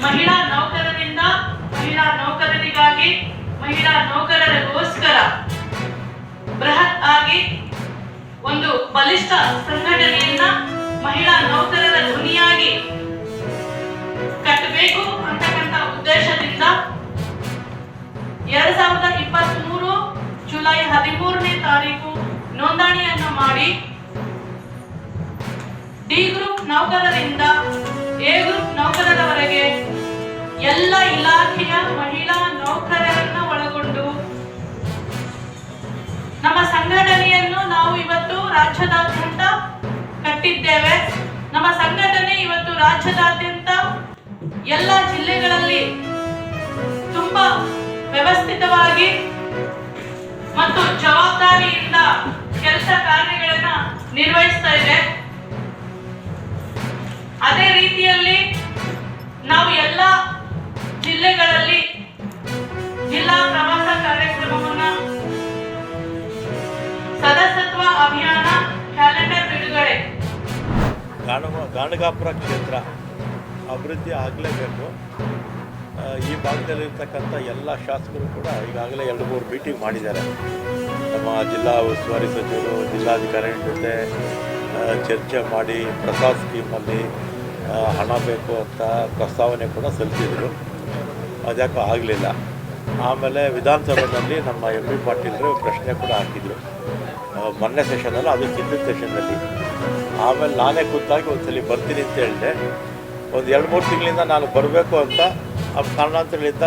ಮಹಿಳಾ ನೌಕರರಿಂದ, ಮಹಿಳಾ ನೌಕರರಿಗಾಗಿ, ಮಹಿಳಾ ನೌಕರರಿಗೋಸ್ಕರ ಬೃಹತ್ ಆಗಿ ಒಂದು ಬಲಿಷ್ಠ ಸಂಘಟನೆಯನ್ನ ಮಹಿಳಾ ನೌಕರರ ಧ್ವನಿಯಾಗಿ ಕಟ್ಟಬೇಕು ಅಂತಕ್ಕಂಥ ಉದ್ದೇಶದಿಂದ 2023 ಜುಲೈ 13ನೇ ತಾರೀಕು ನೋಂದಣಿಯನ್ನು ಮಾಡಿ ಡಿ ಗ್ರೂಪ್ ನೌಕರರಿಂದ ಎ ಗ್ರೂಪ್ ನೌಕರರವರೆಗೆ ಎಲ್ಲ ಇಲಾಖೆಯ ಮಹಿಳಾ ನೌಕರರನ್ನ ಒಳಗೊಂಡು ನಮ್ಮ ಸಂಘಟನೆಯನ್ನು ನಾವು ಇವತ್ತು ರಾಜ್ಯದಾದ್ಯಂತ ಕಟ್ಟಿದ್ದೇವೆ. ನಮ್ಮ ಸಂಘಟನೆ ಇವತ್ತು ರಾಜ್ಯದಾದ್ಯಂತ ಎಲ್ಲ ಜಿಲ್ಲೆಗಳಲ್ಲಿ ತುಂಬಾ ವ್ಯವಸ್ಥಿತವಾಗಿ ಮತ್ತು ಜವಾಬ್ದಾರಿಯಿಂದ ಕೆಲಸ ಕಾರ್ಯಗಳನ್ನ ನಿರ್ವಹಿಸ್ತಾ ಇದೆ. ಅದೇ ರೀತಿಯಲ್ಲಿ ನಾವು ಎಲ್ಲ ಜಿಲ್ಲೆಗಳಲ್ಲಿ ಜಿಲ್ಲಾ ಪ್ರವಾಸ ಕಾರ್ಯಕ್ರಮವನ್ನ, ಸದಸ್ಯತ್ವ ಅಭಿಯಾನ ಕ್ಯಾಲೆಂಡರ್ ಬಿಡುಗಡೆ, ಗಾಣಗಾಪುರ ಕ್ಷೇತ್ರ ಅಭಿವೃದ್ಧಿ ಆಗಲೇಬೇಕು. ಈ ಭಾಗದಲ್ಲಿರ್ತಕ್ಕಂಥ ಎಲ್ಲ ಶಾಸಕರು ಕೂಡ ಈಗಾಗಲೇ 2-3 ಮೀಟಿಂಗ್ ಮಾಡಿದ್ದಾರೆ. ನಮ್ಮ ಜಿಲ್ಲಾ ಉಸ್ತುವಾರಿ ಸಚಿವರು ಜಿಲ್ಲಾಧಿಕಾರಿ ಜೊತೆ ಚರ್ಚೆ ಮಾಡಿ ಪ್ರಸಾದ್ ಸ್ಕೀಮಲ್ಲಿ ಹಣ ಬೇಕು ಅಂತ ಪ್ರಸ್ತಾವನೆ ಕೂಡ ಸಲ್ಲಿಸಿದರು. ಅದ್ಯಾಕೋ ಆಗಲಿಲ್ಲ. ಆಮೇಲೆ ವಿಧಾನಸಭೆಯಲ್ಲಿ ನಮ್ಮ ಎಂ ಬಿ ಪಾಟೀಲರು ಪ್ರಶ್ನೆ ಕೂಡ ಹಾಕಿದರು ಮೊನ್ನೆ ಸೆಷನಲ್ಲಿ, ಅದು ಹಿಂದಿನ ಸೆಷನ್ನಲ್ಲಿ. ಆಮೇಲೆ ನಾನೇ ಖುದ್ದಾಗಿ ಒಂದ್ಸಲಿ ಬರ್ತೀನಿ ಅಂತ ಹೇಳಿದೆ. ಒಂದು 2-3 ತಿಂಗಳಿಂದ ನಾನು ಬರಬೇಕು ಅಂತ ಆ ಕಾರಣಾಂತರಗಳಿಂದ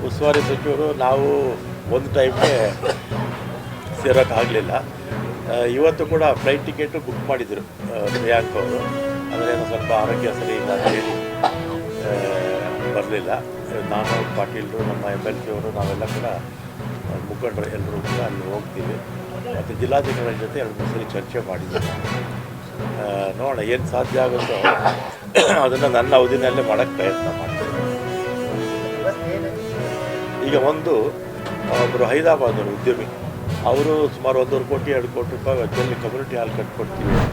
ಉಸ್ತುವಾರಿ ಸಚಿವರು ನಾವು ಒಂದು ಟೈಮ್ಗೆ ಸೇರೋಕ್ಕಾಗಲಿಲ್ಲ. ಇವತ್ತು ಕೂಡ ಫ್ಲೈಟ್ ಟಿಕೆಟು ಬುಕ್ ಮಾಡಿದರು ಪ್ರಿಯಾಂಕ್ ಅವರು. ಅದರೇನೋ ಸ್ವಲ್ಪ ಆರೋಗ್ಯ ಸರಿ ಇಲ್ಲ ಅಂತ ಹೇಳಿ ಬರಲಿಲ್ಲ. ನಾನು ಪಾಟೀಲರು, ನಮ್ಮ MLC ಅವರು, ನಾವೆಲ್ಲ ಕೂಡ ಮುಖಂಡರು ಎಲ್ಲರೂ ಕೂಡ ಅಲ್ಲಿ ಹೋಗ್ತೀವಿ. ಮತ್ತು ಜಿಲ್ಲಾಧಿಕಾರಿಗಳ ಜೊತೆ 2-3 ಸರಿ ಚರ್ಚೆ ಮಾಡಿದ್ದೀವಿ. ನೋಡೋಣ ಏನು ಸಾಧ್ಯ ಆಗುತ್ತೋ ಅದನ್ನು ನನ್ನ ಅವಧಿನಲ್ಲೇ ಮಾಡೋಕ್ಕೆ ಪ್ರಯತ್ನ ಮಾಡ್ತೀನಿ. ಈಗ ಒಬ್ಬರು ಹೈದರಾಬಾದವರು ಉದ್ಯಮಿ, ಅವರು ಸುಮಾರು 1.5 ಕೋಟಿ 2 ಕೋಟಿ ರೂಪಾಯಿ ವೆಚ್ಚದಲ್ಲಿ ಕಮ್ಯುನಿಟಿ ಹಾಲ್ ಕಟ್ಕೊಡ್ತೀವಿ